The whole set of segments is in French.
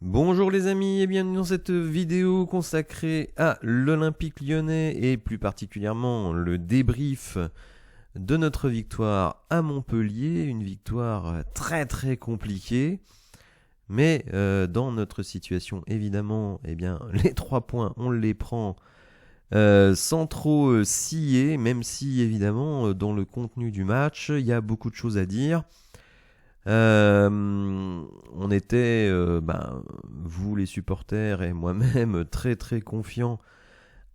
Bonjour les amis et bienvenue dans cette vidéo consacrée à l'Olympique Lyonnais et plus particulièrement le débrief de notre victoire à Montpellier, une victoire très très compliquée. Mais dans notre situation évidemment, eh bien, les 3 points on les prend sans trop scier, même si évidemment dans le contenu du match il y a beaucoup de choses à dire. On était, vous les supporters et moi-même, très très confiants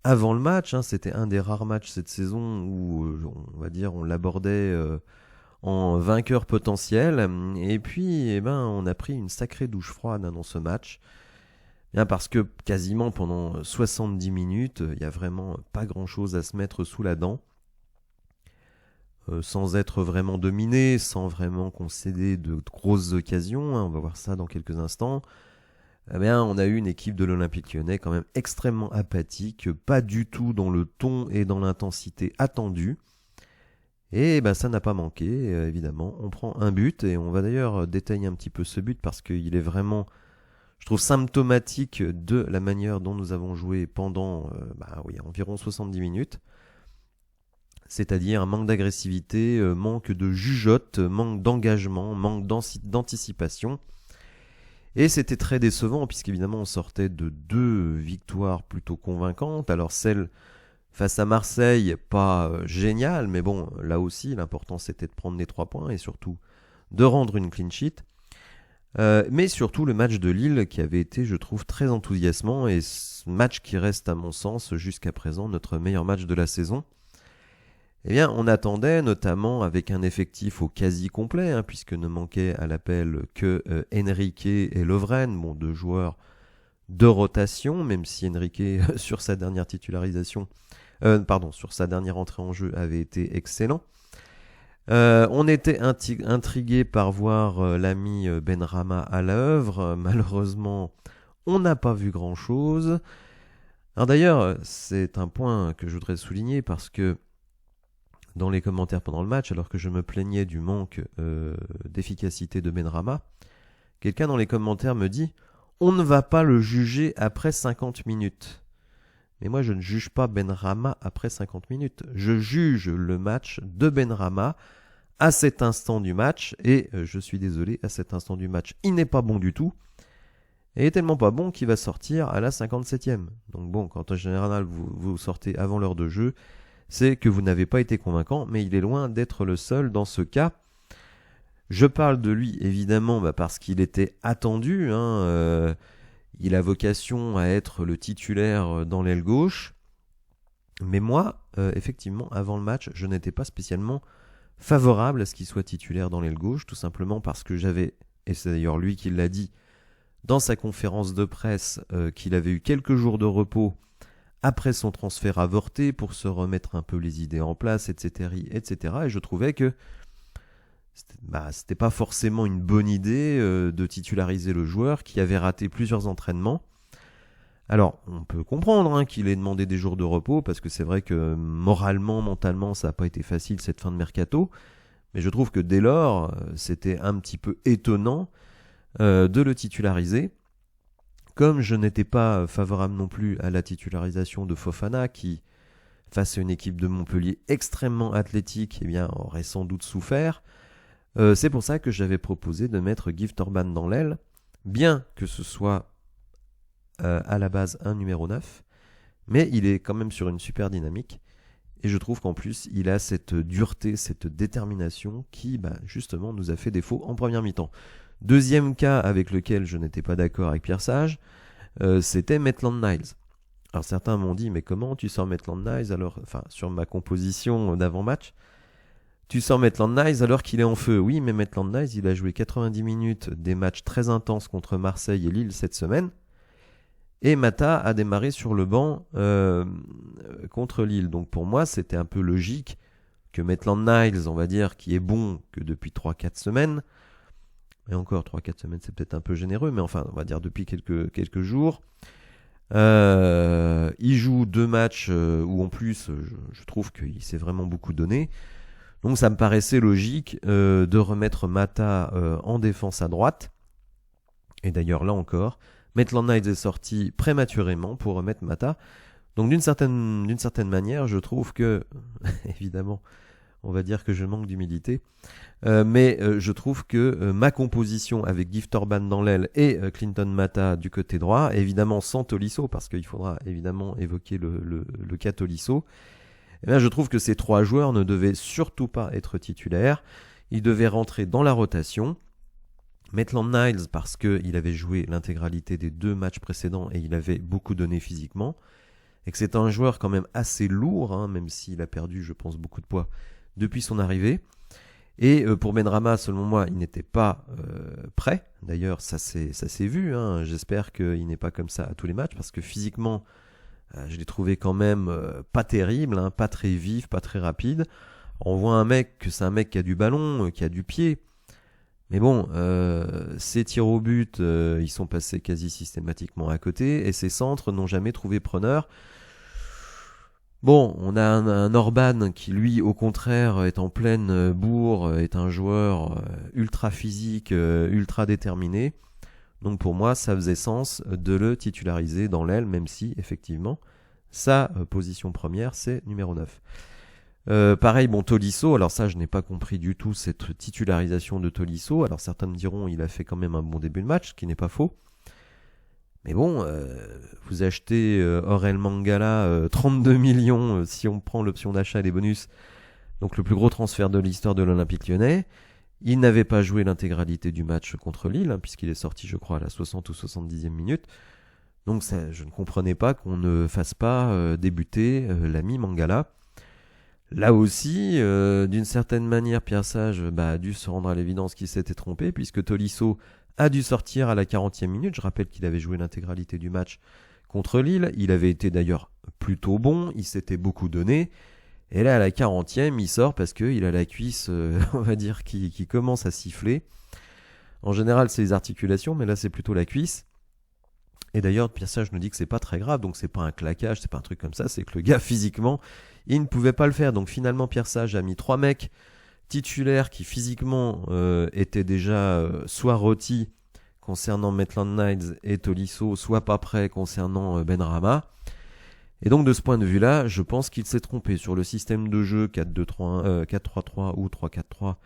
avant le match. C'était un des rares matchs cette saison où, on va dire, on l'abordait en vainqueur potentiel. Et puis, on a pris une sacrée douche froide dans ce match. Bien parce que quasiment pendant 70 minutes, il n'y a vraiment pas grand-chose à se mettre sous la dent. Sans être vraiment dominé, sans vraiment concéder de grosses occasions, on va voir ça dans quelques instants, on a eu une équipe de l'Olympique Lyonnais quand même extrêmement apathique, pas du tout dans le ton et dans l'intensité attendue. Et ça n'a pas manqué, évidemment. On prend un but et on va d'ailleurs détailler un petit peu ce but parce qu'il est vraiment, je trouve, symptomatique de la manière dont nous avons joué pendant environ 70 minutes. C'est-à-dire un manque d'agressivité, manque de jugeote, manque d'engagement, manque d'anticipation. Et c'était très décevant puisqu'évidemment on sortait de 2 victoires plutôt convaincantes. Alors celle face à Marseille, pas géniale, mais bon, là aussi l'important c'était de prendre les 3 points et surtout de rendre une clean sheet. Mais surtout le match de Lille qui avait été, je trouve, très enthousiasmant et ce match qui reste à mon sens jusqu'à présent notre meilleur match de la saison. Eh bien, on attendait notamment avec un effectif au quasi complet, puisque ne manquaient à l'appel que Enrique et Lovren, 2 joueurs de rotation, même si Enrique, sur sa dernière sur sa dernière entrée en jeu, avait été excellent. On était intrigué par voir l'ami Benrahma à l'œuvre. Malheureusement, on n'a pas vu grand-chose. Alors d'ailleurs, c'est un point que je voudrais souligner parce que dans les commentaires pendant le match, alors que je me plaignais du manque d'efficacité de Benrahma, quelqu'un dans les commentaires me dit « On ne va pas le juger après 50 minutes ». Mais moi, je ne juge pas Benrahma après 50 minutes. Je juge le match de Benrahma à cet instant du match, et je suis désolé, à cet instant du match, il n'est pas bon du tout, et il est tellement pas bon qu'il va sortir à la 57e. Donc bon, quand en général vous sortez avant l'heure de jeu, c'est que vous n'avez pas été convaincant, mais il est loin d'être le seul dans ce cas. Je parle de lui évidemment parce qu'il était attendu. Il a vocation à être le titulaire dans l'aile gauche. Mais moi, effectivement, avant le match, je n'étais pas spécialement favorable à ce qu'il soit titulaire dans l'aile gauche, tout simplement parce que j'avais, et c'est d'ailleurs lui qui l'a dit dans sa conférence de presse, qu'il avait eu quelques jours de repos après son transfert avorté pour se remettre un peu les idées en place, etc. etc. Et je trouvais que c'était pas forcément une bonne idée de titulariser le joueur qui avait raté plusieurs entraînements. Alors, on peut comprendre qu'il ait demandé des jours de repos, parce que c'est vrai que moralement, mentalement, ça n'a pas été facile cette fin de mercato. Mais je trouve que dès lors, c'était un petit peu étonnant de le titulariser. Comme je n'étais pas favorable non plus à la titularisation de Fofana, qui, face à une équipe de Montpellier extrêmement athlétique, aurait sans doute souffert, c'est pour ça que j'avais proposé de mettre Gift Orban dans l'aile, bien que ce soit à la base un numéro 9, mais il est quand même sur une super dynamique, et je trouve qu'en plus, il a cette dureté, cette détermination qui, justement, nous a fait défaut en première mi-temps. Deuxième cas avec lequel je n'étais pas d'accord avec Pierre Sage, c'était Maitland-Niles. Alors certains m'ont dit, mais comment tu sors Maitland-Niles alors, sur ma composition d'avant-match, tu sors Maitland-Niles alors qu'il est en feu. Oui, mais Maitland-Niles, il a joué 90 minutes des matchs très intenses contre Marseille et Lille cette semaine, et Mata a démarré sur le banc contre Lille. Donc pour moi, c'était un peu logique que Maitland-Niles, on va dire, qui est bon que depuis 3-4 semaines, et encore 3-4 semaines c'est peut-être un peu généreux, mais enfin on va dire depuis quelques jours, il joue 2 matchs où en plus je trouve qu'il s'est vraiment beaucoup donné. Donc ça me paraissait logique de remettre Mata en défense à droite Et d'ailleurs, là encore, Maitland Niles est sorti prématurément pour remettre Mata. Donc d'une certaine manière, je trouve que, évidemment, on va dire que je manque d'humilité, mais je trouve que ma composition avec Gift Orban dans l'aile et Clinton Mata du côté droit, évidemment sans Tolisso, parce qu'il faudra évidemment évoquer le cas Tolisso, eh bien, je trouve que ces 3 joueurs ne devaient surtout pas être titulaires, ils devaient rentrer dans la rotation. Maitland Niles parce qu'il avait joué l'intégralité des 2 matchs précédents et il avait beaucoup donné physiquement, et que c'est un joueur quand même assez lourd, hein, même s'il a perdu, je pense, beaucoup de poids depuis son arrivée. Et pour Benrahma, selon moi, il n'était pas prêt. D'ailleurs, ça s'est vu. Hein. J'espère qu'il n'est pas comme ça à tous les matchs, parce que physiquement, je l'ai trouvé quand même pas terrible, hein, pas très vif, pas très rapide. On voit que c'est un mec qui a du ballon, qui a du pied. Mais bon, ses tirs au but, ils sont passés quasi systématiquement à côté, et ses centres n'ont jamais trouvé preneur. Bon, on a un Orban qui, lui, au contraire, est en pleine bourre, est un joueur ultra physique, ultra déterminé. Donc pour moi, ça faisait sens de le titulariser dans l'aile, même si, effectivement, sa position première, c'est numéro 9. Pareil, bon, Tolisso, alors ça, je n'ai pas compris du tout cette titularisation de Tolisso. Alors certains me diront, il a fait quand même un bon début de match, ce qui n'est pas faux. Mais bon, vous achetez Aurel Mangala 32 millions si on prend l'option d'achat et les bonus, donc le plus gros transfert de l'histoire de l'Olympique Lyonnais. Il n'avait pas joué l'intégralité du match contre Lille, hein, puisqu'il est sorti, je crois, à la 60 ou 70e minute. Donc ça, je ne comprenais pas qu'on ne fasse pas débuter l'ami Mangala. Là aussi, d'une certaine manière, Pierre Sage a dû se rendre à l'évidence qu'il s'était trompé, puisque Tolisso a dû sortir à la 40e minute. Je rappelle qu'il avait joué l'intégralité du match contre Lille. Il avait été d'ailleurs plutôt bon, il s'était beaucoup donné. Et là, à la 40e, il sort parce qu'il a la cuisse, on va dire, qui commence à siffler. En général, c'est les articulations, mais là, c'est plutôt la cuisse. Et d'ailleurs, Pierre Sage nous dit que c'est pas très grave, donc c'est pas un claquage, c'est pas un truc comme ça, c'est que le gars, physiquement, il ne pouvait pas le faire. Donc finalement, Pierre Sage a mis 3 mecs titulaires qui physiquement étaient déjà soit rôtis concernant Maitland Niles et Tolisso, soit pas prêts concernant Benrahma. Et donc de ce point de vue-là, je pense qu'il s'est trompé sur le système de jeu 4-2-3-1, 4-3-3 ou 3-4-3.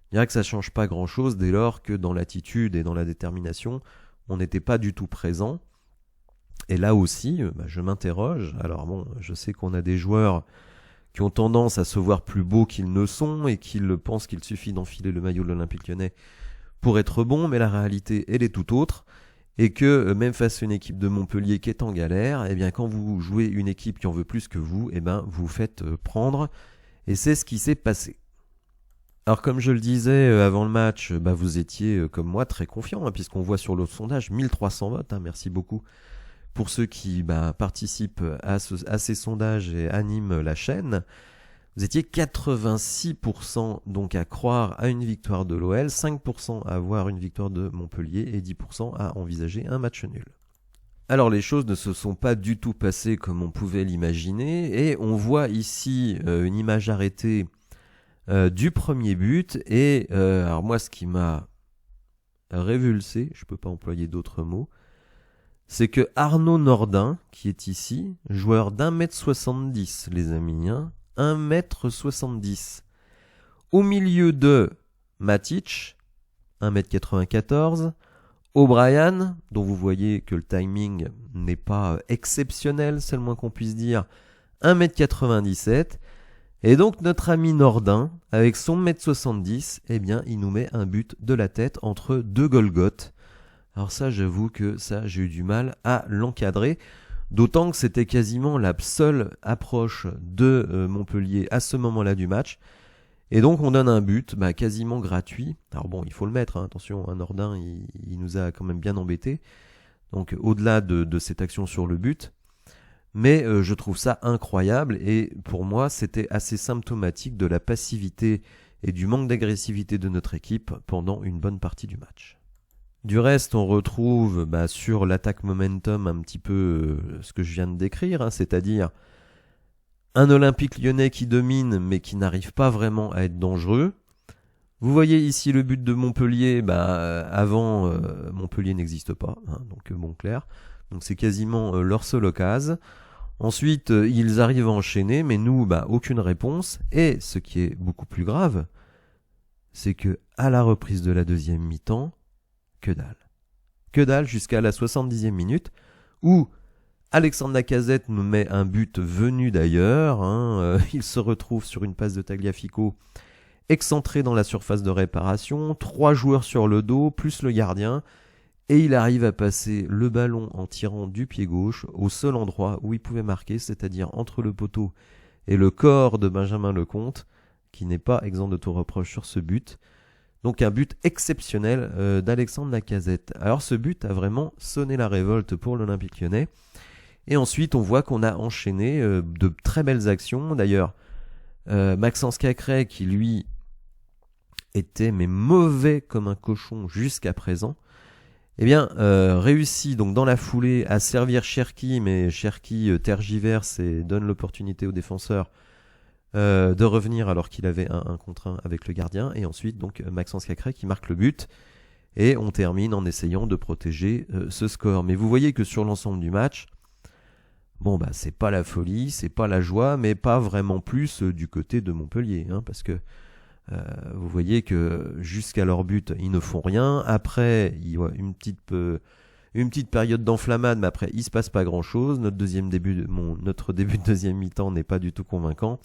Je dirais que ça ne change pas grand-chose dès lors que dans l'attitude et dans la détermination, on n'était pas du tout présent. Et là aussi, je m'interroge. Alors bon, je sais qu'on a des joueurs qui ont tendance à se voir plus beaux qu'ils ne sont et qu'ils pensent qu'il suffit d'enfiler le maillot de l'Olympique Lyonnais pour être bon, mais la réalité, elle est tout autre. Et que même face à une équipe de Montpellier qui est en galère, eh bien quand vous jouez une équipe qui en veut plus que vous, eh bien vous vous faites prendre. Et c'est ce qui s'est passé. Alors comme je le disais avant le match, vous étiez comme moi très confiant, hein, puisqu'on voit sur l'autre sondage 1300 votes, hein, merci beaucoup pour ceux qui participent à ces sondages et animent la chaîne. Vous étiez 86% donc à croire à une victoire de l'OL, 5% à voir une victoire de Montpellier et 10% à envisager un match nul. Alors les choses ne se sont pas du tout passées comme on pouvait l'imaginer et on voit ici une image arrêtée du premier but et alors moi ce qui m'a révulsé, je ne peux pas employer d'autres mots, c'est que Arnaud Nordin, qui est ici, joueur d'1m70 les amis, 1m70. Au milieu de Matic, 1m94, O'Brien, dont vous voyez que le timing n'est pas exceptionnel, c'est le moins qu'on puisse dire, 1m97. Et donc notre ami Nordin, avec son 1m70, eh bien, il nous met un but de la tête entre 2 Golgoth. Alors ça, j'avoue que j'ai eu du mal à l'encadrer. D'autant que c'était quasiment la seule approche de Montpellier à ce moment-là du match. Et donc on donne un but quasiment gratuit. Alors bon, il faut le mettre, hein, attention, un Nordin, il nous a quand même bien embêtés. Donc au-delà de cette action sur le but. Mais je trouve ça incroyable et pour moi c'était assez symptomatique de la passivité et du manque d'agressivité de notre équipe pendant une bonne partie du match. Du reste, on retrouve sur l'attaque momentum un petit peu ce que je viens de décrire, hein, c'est-à-dire un Olympique Lyonnais qui domine mais qui n'arrive pas vraiment à être dangereux, Vous voyez ici le but de Montpellier, avant Montpellier n'existe pas, hein, donc bon clair. Donc c'est quasiment leur seule occasion. Ensuite, ils arrivent à enchaîner, mais nous, aucune réponse. Et ce qui est beaucoup plus grave, c'est que à la reprise de la deuxième mi-temps, que dalle. Que dalle jusqu'à la 70e minute, où Alexandre Lacazette nous met un but venu d'ailleurs. Il se retrouve sur une passe de Tagliafico, excentré dans la surface de réparation, 3 joueurs sur le dos, plus le gardien, et il arrive à passer le ballon en tirant du pied gauche au seul endroit où il pouvait marquer, c'est-à-dire entre le poteau et le corps de Benjamin Lecomte, qui n'est pas exempt de tout reproche sur ce but. Donc un but exceptionnel d'Alexandre Lacazette. Alors ce but a vraiment sonné la révolte pour l'Olympique Lyonnais. Et ensuite on voit qu'on a enchaîné de très belles actions. D'ailleurs, Maxence Cacré, qui lui était mais mauvais comme un cochon jusqu'à présent, réussit donc dans la foulée à servir Cherki, mais Cherki tergiverse et donne l'opportunité aux défenseurs de revenir alors qu'il avait un contre 1 avec le gardien. Et ensuite donc Maxence Cacré qui marque le but, et on termine en essayant de protéger ce score. Mais vous voyez que sur l'ensemble du match, c'est pas la folie, c'est pas la joie, mais pas vraiment plus du côté de Montpellier, parce que vous voyez que jusqu'à leur but, ils ne font rien. Après, il y a une petite période d'enflammade, mais après, il se passe pas grand-chose. Notre début de deuxième mi-temps n'est pas du tout convaincant.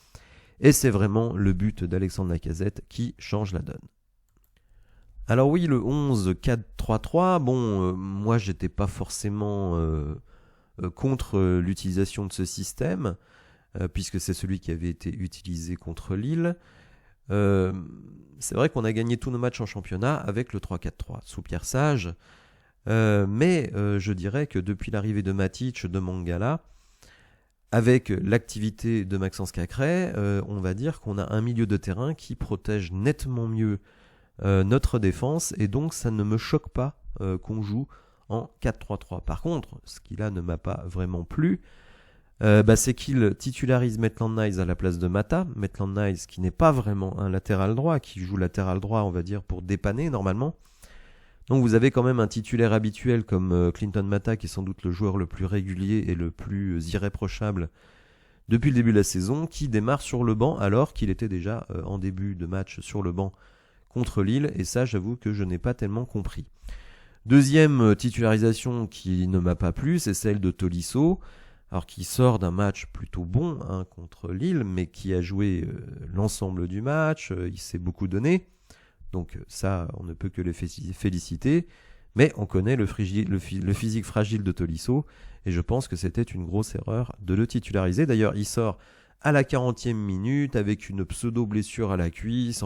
Et c'est vraiment le but d'Alexandre Lacazette qui change la donne. Alors oui, le 11-4-3-3, moi, j'étais pas forcément contre l'utilisation de ce système, puisque c'est celui qui avait été utilisé contre Lille. C'est vrai qu'on a gagné tous nos matchs en championnat avec le 3-4-3 sous Pierre Sage, mais je dirais que depuis l'arrivée de Matic, de Mangala, avec l'activité de Maxence Cacré, on va dire qu'on a un milieu de terrain qui protège nettement mieux notre défense, et donc ça ne me choque pas qu'on joue en 4-3-3. Par contre, ce qui là ne m'a pas vraiment plu, c'est qu'il titularise Maitland-Niles à la place de Mata. Maitland-Niles qui n'est pas vraiment un latéral droit, qui joue latéral droit, on va dire, pour dépanner normalement. Donc vous avez quand même un titulaire habituel comme Clinton Mata, qui est sans doute le joueur le plus régulier et le plus irréprochable depuis le début de la saison, qui démarre sur le banc alors qu'il était déjà en début de match sur le banc contre Lille, et ça j'avoue que je n'ai pas tellement compris. Deuxième titularisation qui ne m'a pas plu, c'est celle de Tolisso, alors qui sort d'un match plutôt bon contre Lille, mais qui a joué l'ensemble du match, il s'est beaucoup donné, donc ça on ne peut que le féliciter, mais on connaît le physique fragile de Tolisso, et je pense que c'était une grosse erreur de le titulariser. D'ailleurs il sort à la 40e minute avec une pseudo-blessure à la cuisse,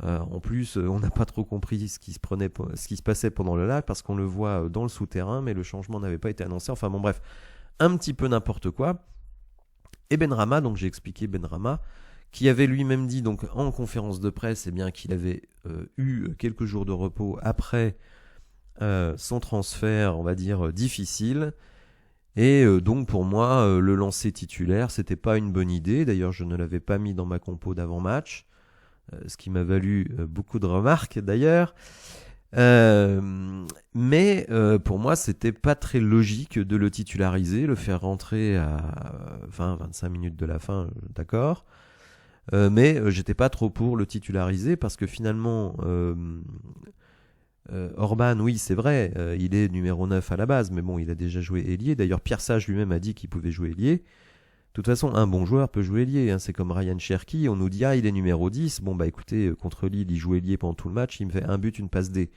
en plus, on n'a pas trop compris ce qui se passait pendant le live, parce qu'on le voit dans le souterrain, mais le changement n'avait pas été annoncé. Bref, un petit peu n'importe quoi. Et Benrahma, donc j'ai expliqué Benrahma, qui avait lui-même dit donc en conférence de presse qu'il avait eu quelques jours de repos après son transfert, on va dire, difficile. Et donc pour moi, le lancer titulaire, c'était pas une bonne idée. D'ailleurs, je ne l'avais pas mis dans ma compo d'avant-match, ce qui m'a valu beaucoup de remarques d'ailleurs. Mais pour moi, c'était pas très logique de le titulariser, le faire rentrer à 20-25 minutes de la fin, d'accord. Mais j'étais pas trop pour le titulariser, parce que finalement, Orban, oui, c'est vrai, il est numéro 9 à la base, mais il a déjà joué ailier. D'ailleurs, Pierre Sage lui-même a dit qu'il pouvait jouer ailier. De toute façon, un bon joueur peut jouer ailier, c'est comme Ryan Cherki, on nous dit il est numéro 10, écoutez, contre Lille, il joue ailier pendant tout le match, il me fait un but, une passe D.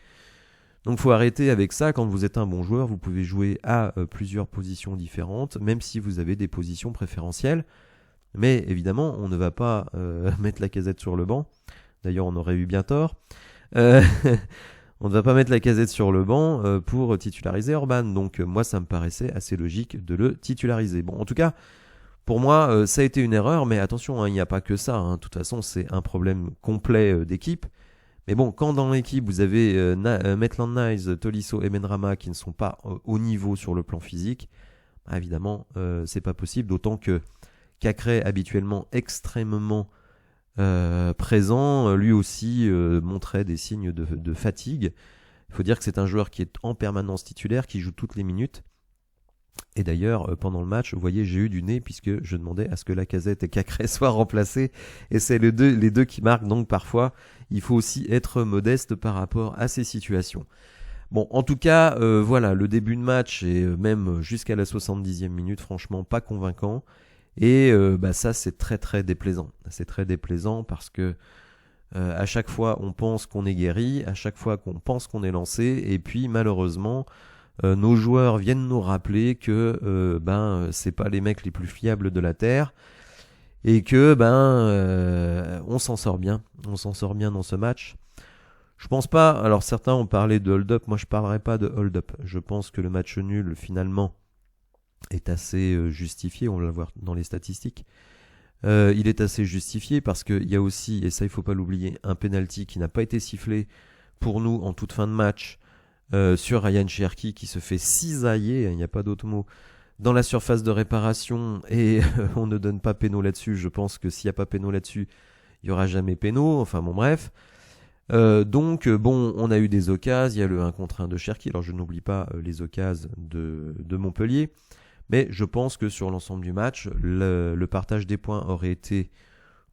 Donc faut arrêter avec ça. Quand vous êtes un bon joueur, vous pouvez jouer à plusieurs positions différentes, même si vous avez des positions préférentielles. Mais évidemment, on ne va pas mettre Lacazette sur le banc. D'ailleurs, on aurait eu bien tort. On ne va pas mettre Lacazette sur le banc pour titulariser Orban. Donc moi, ça me paraissait assez logique de le titulariser. Bon, en tout cas, pour moi, ça a été une erreur, mais attention, il n'y a pas que ça. De toute façon, c'est un problème complet d'équipe. Mais quand dans l'équipe, vous avez Maitland-Niles, Tolisso et Benrahma qui ne sont pas au niveau sur le plan physique, évidemment, c'est pas possible. D'autant que Cacré, habituellement extrêmement présent, lui aussi montrait des signes de fatigue. Il faut dire que c'est un joueur qui est en permanence titulaire, qui joue toutes les minutes. Et d'ailleurs, pendant le match, vous voyez, j'ai eu du nez puisque je demandais à ce que Lacazette et Cacré soient remplacés. Et c'est les deux qui marquent, donc parfois, il faut aussi être modeste par rapport à ces situations. Bon, en tout cas, voilà, le début de match et même jusqu'à la 70e minute, franchement, pas convaincant. Et ça, c'est très très déplaisant. C'est très déplaisant parce que à chaque fois, on pense qu'on est guéri, à chaque fois qu'on pense qu'on est lancé, et puis malheureusement, nos joueurs viennent nous rappeler que c'est pas les mecs les plus fiables de la terre, et que on s'en sort bien. On s'en sort bien dans ce match. Je pense pas. Alors certains ont parlé de hold-up. Moi, je parlerai pas de hold-up. Je pense que le match nul, finalement, est assez justifié. On va le voir dans les statistiques. Il est assez justifié parce qu'il y a aussi, et ça il faut pas l'oublier, un penalty qui n'a pas été sifflé pour nous en toute fin de match sur Ryan Cherki qui se fait cisailler, il n'y a pas d'autre mot, dans la surface de réparation, et on ne donne pas péno là-dessus. Je pense que s'il n'y a pas péno là-dessus, il n'y aura jamais péno. Enfin bon, bref. Donc on a eu des occasions, il y a le 1 contre 1 de Cherki, alors je n'oublie pas les occasions de Montpellier, mais je pense que sur l'ensemble du match, le partage des points aurait été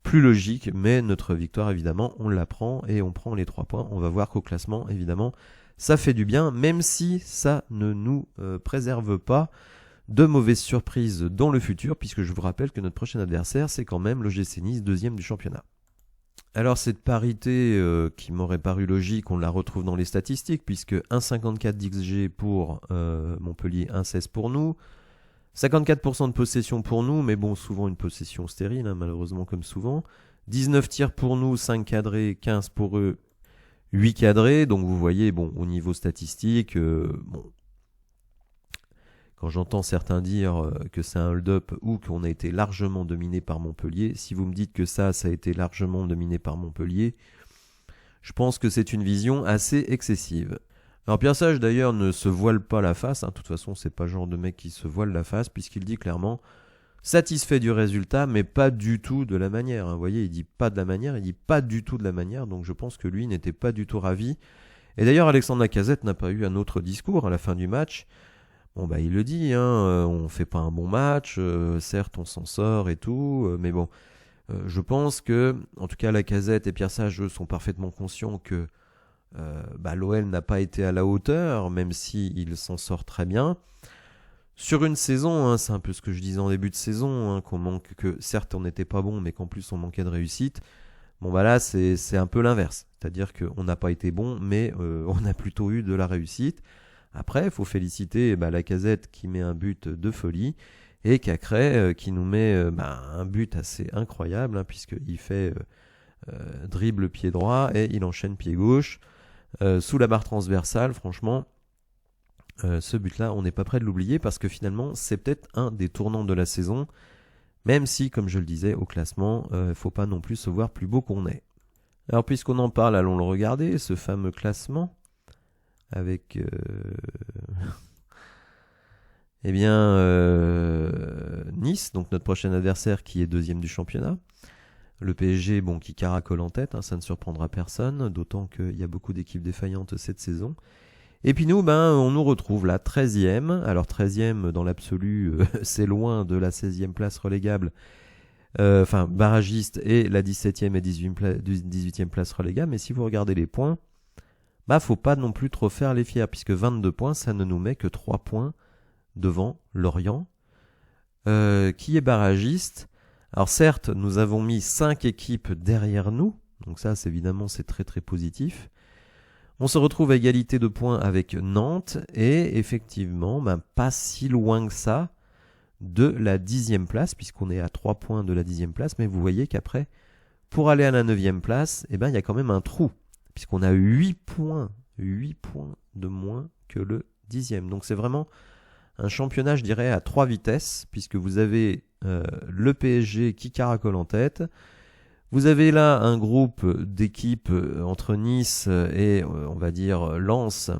plus logique, mais notre victoire évidemment on la prend et on prend les 3 points. On va voir qu'au classement évidemment ça fait du bien, même si ça ne nous préserve pas de mauvaises surprises dans le futur, puisque je vous rappelle que notre prochain adversaire c'est quand même l'OGC Nice, 2e du championnat. Alors cette parité qui m'aurait paru logique, on la retrouve dans les statistiques, puisque 1,54 d'XG pour Montpellier, 1,16 pour nous, 54% de possession pour nous, mais bon, souvent une possession stérile, hein, malheureusement comme souvent, 19 tirs pour nous, 5 cadrés, 15 pour eux, 8 cadrés, donc vous voyez, bon, au niveau statistique, quand j'entends certains dire que c'est un hold-up ou qu'on a été largement dominé par Montpellier, si vous me dites que ça a été largement dominé par Montpellier, je pense que c'est une vision assez excessive. Alors Pierre Sage d'ailleurs ne se voile pas la face, hein. De toute façon c'est pas le genre de mec qui se voile la face, puisqu'il dit clairement satisfait du résultat, mais pas du tout de la manière, hein. Vous voyez, il dit pas de la manière, il dit pas du tout de la manière, donc je pense que lui n'était pas du tout ravi. Et d'ailleurs Alexandre Lacazette n'a pas eu un autre discours à la fin du match. Bon il le dit, hein, on fait pas un bon match, certes on s'en sort et tout, mais bon, je pense que, en tout cas Lacazette et Pierre Sage sont parfaitement conscients que l'OL n'a pas été à la hauteur, même s'il s'en sort très bien. Sur une saison, hein, c'est un peu ce que je disais en début de saison, hein, que certes on n'était pas bon, mais qu'en plus on manquait de réussite. Bon là c'est un peu l'inverse, c'est-à-dire qu'on n'a pas été bon, mais on a plutôt eu de la réussite. Après, il faut féliciter Lacazette qui met un but de folie, et Cacré qui nous met un but assez incroyable, hein, puisqu'il fait dribble pied droit et il enchaîne pied gauche sous la barre transversale. Franchement, ce but-là, on n'est pas prêt de l'oublier, parce que finalement, c'est peut-être un des tournants de la saison, même si, comme je le disais, au classement, il ne faut pas non plus se voir plus beau qu'on est. Alors, puisqu'on en parle, allons le regarder, ce fameux classement, avec Nice, donc notre prochain adversaire qui est 2e du championnat. Le PSG, qui caracole en tête, hein, ça ne surprendra personne, d'autant qu'il y a beaucoup d'équipes défaillantes cette saison. Et puis nous, on nous retrouve là, 13e. Alors 13e dans l'absolu, c'est loin de la 16e place relégable, barragiste, et la 17e et 18e place relégable. Mais si vous regardez les points, faut pas non plus trop faire les fiers, puisque 22 points, ça ne nous met que 3 points devant Lorient, qui est barragiste. Alors certes, nous avons mis 5 équipes derrière nous, donc ça évidemment c'est très très positif. On se retrouve à égalité de points avec Nantes, et effectivement pas si loin que ça de la 10e place, puisqu'on est à 3 points de la 10e place, mais vous voyez qu'après, pour aller à la 9e place, il y a quand même un trou, puisqu'on a 8 points de moins que le 10e. Donc c'est vraiment un championnat, je dirais, à 3 vitesses, puisque vous avez le PSG qui caracole en tête. Vous avez là un groupe d'équipes entre Nice et, on va dire, Lens,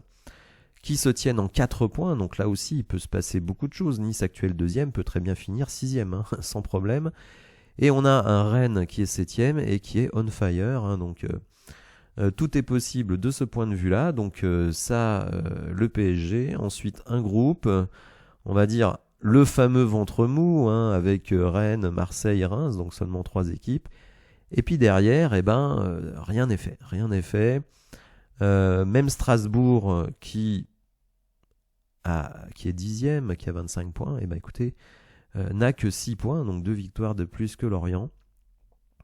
qui se tiennent en 4 points. Donc là aussi, il peut se passer beaucoup de choses. Nice, actuel 2e, peut très bien finir 6e, hein, sans problème. Et on a un Rennes qui est 7e et qui est on fire. Donc tout est possible de ce point de vue-là. Donc le PSG. Ensuite un groupe, on va dire le fameux ventre mou, avec Rennes, Marseille, Reims, donc seulement 3 équipes. Et puis derrière, rien n'est fait. Rien n'est fait. Même Strasbourg qui est 10e, qui a 25 points, écoutez, n'a que 6 points, donc 2 victoires de plus que Lorient.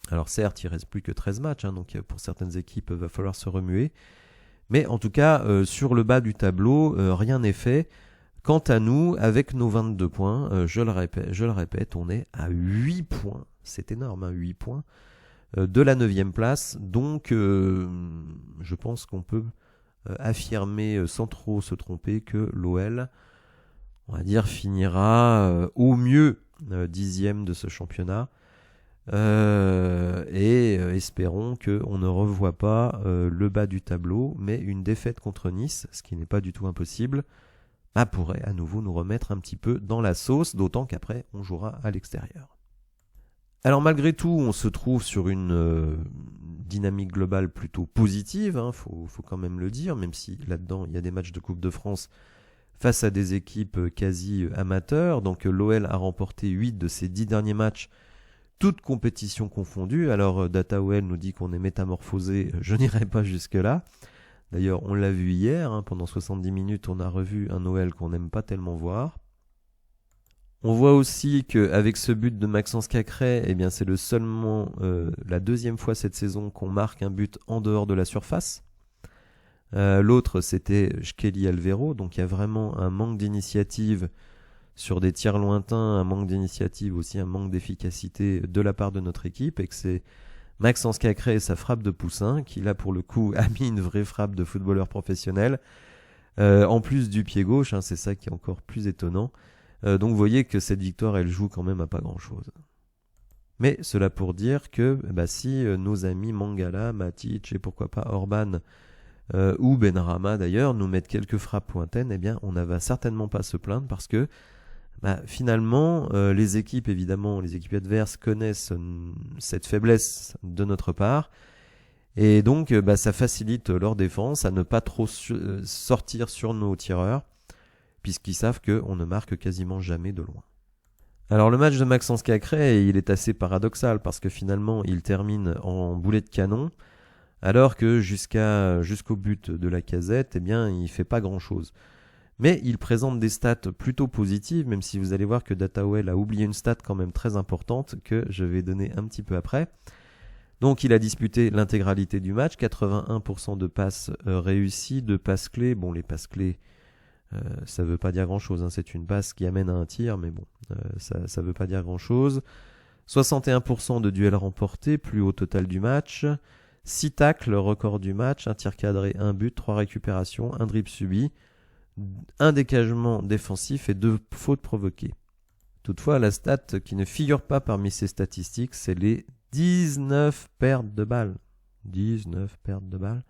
Alors certes, il reste plus que 13 matchs, donc pour certaines équipes, il va falloir se remuer. Mais en tout cas, sur le bas du tableau, rien n'est fait. Quant à nous, avec nos 22 points, je le répète, on est à 8 points. C'est énorme, 8 points de la 9e place. Donc, je pense qu'on peut affirmer sans trop se tromper que l'OL, on va dire, finira au mieux 10e de ce championnat. Espérons qu'on ne revoie pas le bas du tableau, mais une défaite contre Nice, ce qui n'est pas du tout impossible, pourrait à nouveau nous remettre un petit peu dans la sauce, d'autant qu'après on jouera à l'extérieur. Alors malgré tout, on se trouve sur une dynamique globale plutôt positive, faut quand même le dire, même si là-dedans il y a des matchs de Coupe de France face à des équipes quasi amateurs. Donc l'OL a remporté 8 de ses 10 derniers matchs, toutes compétitions confondues. Alors DataOL nous dit qu'on est métamorphosé, je n'irai pas jusque-là. D'ailleurs, on l'a vu hier, pendant 70 minutes, on a revu un OL qu'on n'aime pas tellement voir. On voit aussi qu'avec ce but de Maxence Cacré, c'est seulement la 2e fois cette saison qu'on marque un but en dehors de la surface. L'autre, c'était Shkelly Alvero, donc il y a vraiment un manque d'initiative sur des tirs lointains, un manque d'initiative aussi, un manque d'efficacité de la part de notre équipe, et que c'est Maxence Cacré et sa frappe de poussin qui là pour le coup a mis une vraie frappe de footballeur professionnel, en plus du pied gauche, c'est ça qui est encore plus étonnant. Donc vous voyez que cette victoire elle joue quand même à pas grand chose. Mais cela pour dire que si nos amis Mangala, Matic et pourquoi pas Orban ou Benrahma d'ailleurs nous mettent quelques frappes lointaines, on ne va certainement pas se plaindre parce que finalement les équipes adverses connaissent cette faiblesse de notre part et donc ça facilite leur défense à ne pas trop sortir sur nos tireurs puisqu'ils savent qu'on ne marque quasiment jamais de loin. Alors le match de Maxence Cacré, il est assez paradoxal parce que finalement il termine en boulet de canon alors que jusqu'au but de Lacazette, il fait pas grand-chose. Mais il présente des stats plutôt positives, même si vous allez voir que DataOL a oublié une stat quand même très importante que je vais donner un petit peu après. Donc il a disputé l'intégralité du match, 81% de passes réussies, de passes clés. Bon, les passes clés, ça veut pas dire grand-chose, c'est une passe qui amène à un tir, mais bon, ça veut pas dire grand-chose. 61% de duels remportés, plus haut total du match. 6 tacles, record du match, un tir cadré, un but, 3 récupérations, un dribble subi, un dégagement défensif et 2 fautes provoquées. Toutefois, la stat qui ne figure pas parmi ces statistiques, c'est les 19 pertes de balles. 19 pertes de balles.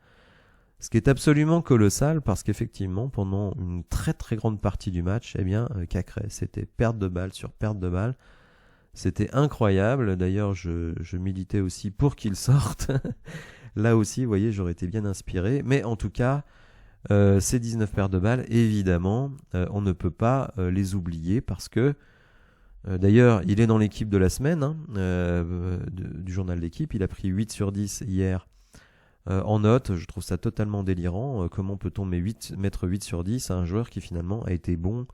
Ce qui est absolument colossal parce qu'effectivement, pendant une très très grande partie du match, Cacré, c'était perte de balles sur perte de balles. C'était incroyable. D'ailleurs, je militais aussi pour qu'il sorte. Là aussi, vous voyez, j'aurais été bien inspiré. Mais en tout cas, ces 19 paires de balles, évidemment, on ne peut pas les oublier parce que, d'ailleurs, il est dans l'équipe de la semaine du journal d'équipe. Il a pris 8 sur 10 hier en note. Je trouve ça totalement délirant. Comment peut-on mettre 8 sur 10 à un joueur qui finalement a été bon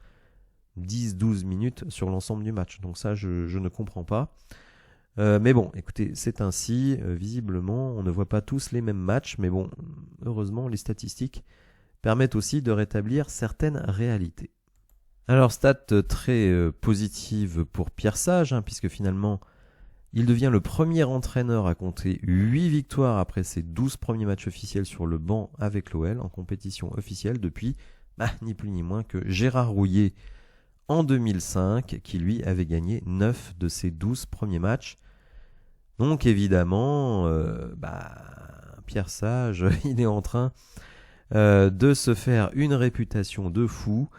10-12 minutes sur l'ensemble du match. Donc ça, je ne comprends pas. Mais bon, écoutez, c'est ainsi. Visiblement, on ne voit pas tous les mêmes matchs. Mais bon, heureusement, les statistiques permettent aussi de rétablir certaines réalités. Alors, stat très positive pour Pierre Sage, puisque finalement, il devient le premier entraîneur à compter 8 victoires après ses 12 premiers matchs officiels sur le banc avec l'OL en compétition officielle depuis, ni plus ni moins que Gérard Rouillet, en 2005, qui lui avait gagné 9 de ses 12 premiers matchs. Donc évidemment, Pierre Sage, il est en train de se faire une réputation de fou,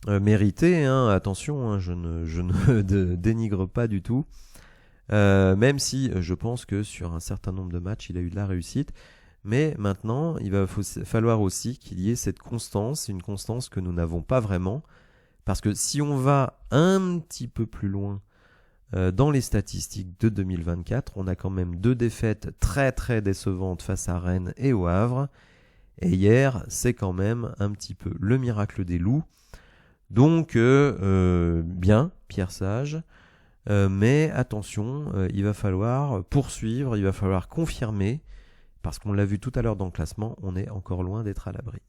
méritée, attention, je ne dénigre pas du tout. Même si je pense que sur un certain nombre de matchs, il a eu de la réussite. Mais maintenant, il va falloir aussi qu'il y ait cette constance, une constance que nous n'avons pas vraiment. Parce que si on va un petit peu plus loin dans les statistiques de 2024, on a quand même 2 défaites très très décevantes face à Rennes et au Havre. Et hier, c'est quand même un petit peu le miracle des loups. Donc, bien, Pierre Sage. Mais attention, il va falloir poursuivre, il va falloir confirmer. Parce qu'on l'a vu tout à l'heure dans le classement, on est encore loin d'être à l'abri.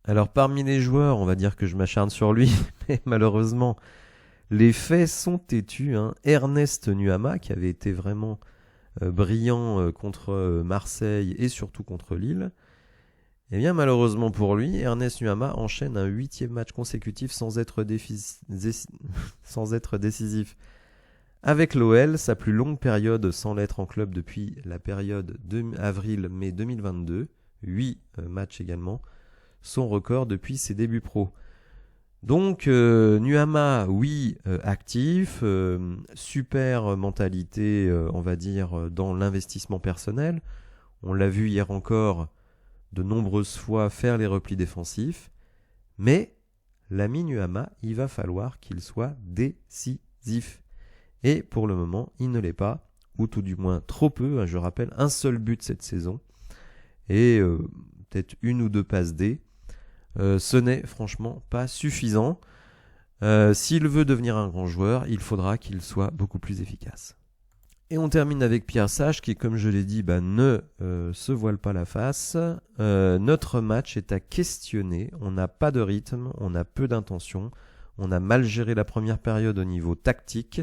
Alors parmi les joueurs, on va dire que je m'acharne sur lui, mais malheureusement, les faits sont têtus. Ernest Nuama, qui avait été vraiment brillant contre Marseille et surtout contre Lille, eh bien malheureusement pour lui, Ernest Nuama enchaîne un 8e match consécutif sans être décisif. Avec l'OL, sa plus longue période sans l'être en club depuis la période de avril-mai 2022, 8 matchs également, son record depuis ses débuts pro. Donc Nuama, oui, actif, super mentalité, on va dire, dans l'investissement personnel. On l'a vu hier encore de nombreuses fois faire les replis défensifs. Mais l'ami Nuama, il va falloir qu'il soit décisif. Et pour le moment, il ne l'est pas, ou tout du moins trop peu. Je rappelle, un seul but cette saison, et peut-être 1 ou 2 passes D. Ce n'est franchement pas suffisant. S'il veut devenir un grand joueur, il faudra qu'il soit beaucoup plus efficace. Et on termine avec Pierre Sage qui, comme je l'ai dit, ne se voile pas la face. Notre match est à questionner. On n'a pas de rythme, on a peu d'intention. On a mal géré la première période au niveau tactique.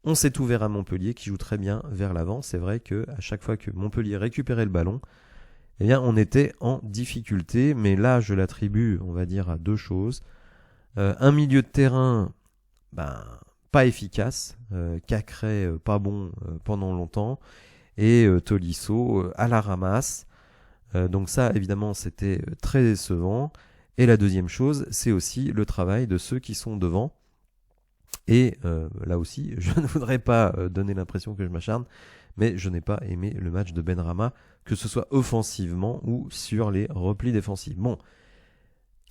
On s'est ouvert à Montpellier qui joue très bien vers l'avant. C'est vrai qu'à chaque fois que Montpellier récupérait le ballon, eh bien, on était en difficulté. Mais là, je l'attribue, on va dire, à 2 choses. Un milieu de terrain pas efficace, Cacré pas bon pendant longtemps, et Tolisso à la ramasse. Donc ça, évidemment, c'était très décevant. Et la deuxième chose, c'est aussi le travail de ceux qui sont devant. Et là aussi, je ne voudrais pas donner l'impression que je m'acharne, mais je n'ai pas aimé le match de Benrahma, que ce soit offensivement ou sur les replis défensifs. Bon,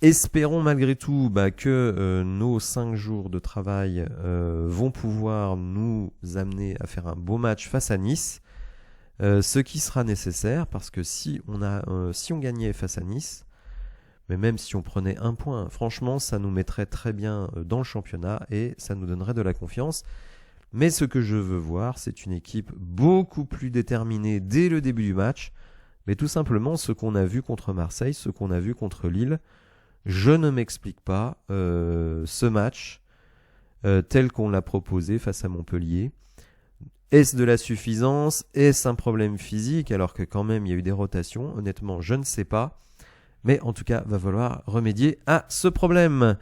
espérons malgré tout que nos 5 jours de travail vont pouvoir nous amener à faire un beau match face à Nice, ce qui sera nécessaire, parce que si on gagnait face à Nice, mais même si on prenait 1 point, franchement, ça nous mettrait très bien dans le championnat et ça nous donnerait de la confiance. Mais ce que je veux voir, c'est une équipe beaucoup plus déterminée dès le début du match. Mais tout simplement, ce qu'on a vu contre Marseille, ce qu'on a vu contre Lille, je ne m'explique pas ce match tel qu'on l'a proposé face à Montpellier. Est-ce de la suffisance? Est-ce un problème physique alors que quand même il y a eu des rotations? Honnêtement, je ne sais pas. Mais en tout cas, va falloir remédier à ce problème.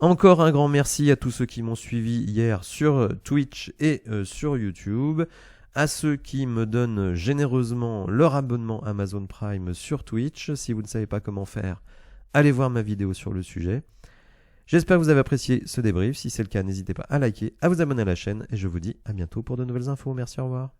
Encore un grand merci à tous ceux qui m'ont suivi hier sur Twitch et sur YouTube. À ceux qui me donnent généreusement leur abonnement Amazon Prime sur Twitch. Si vous ne savez pas comment faire, allez voir ma vidéo sur le sujet. J'espère que vous avez apprécié ce débrief. Si c'est le cas, n'hésitez pas à liker, à vous abonner à la chaîne. Et je vous dis à bientôt pour de nouvelles infos. Merci, au revoir.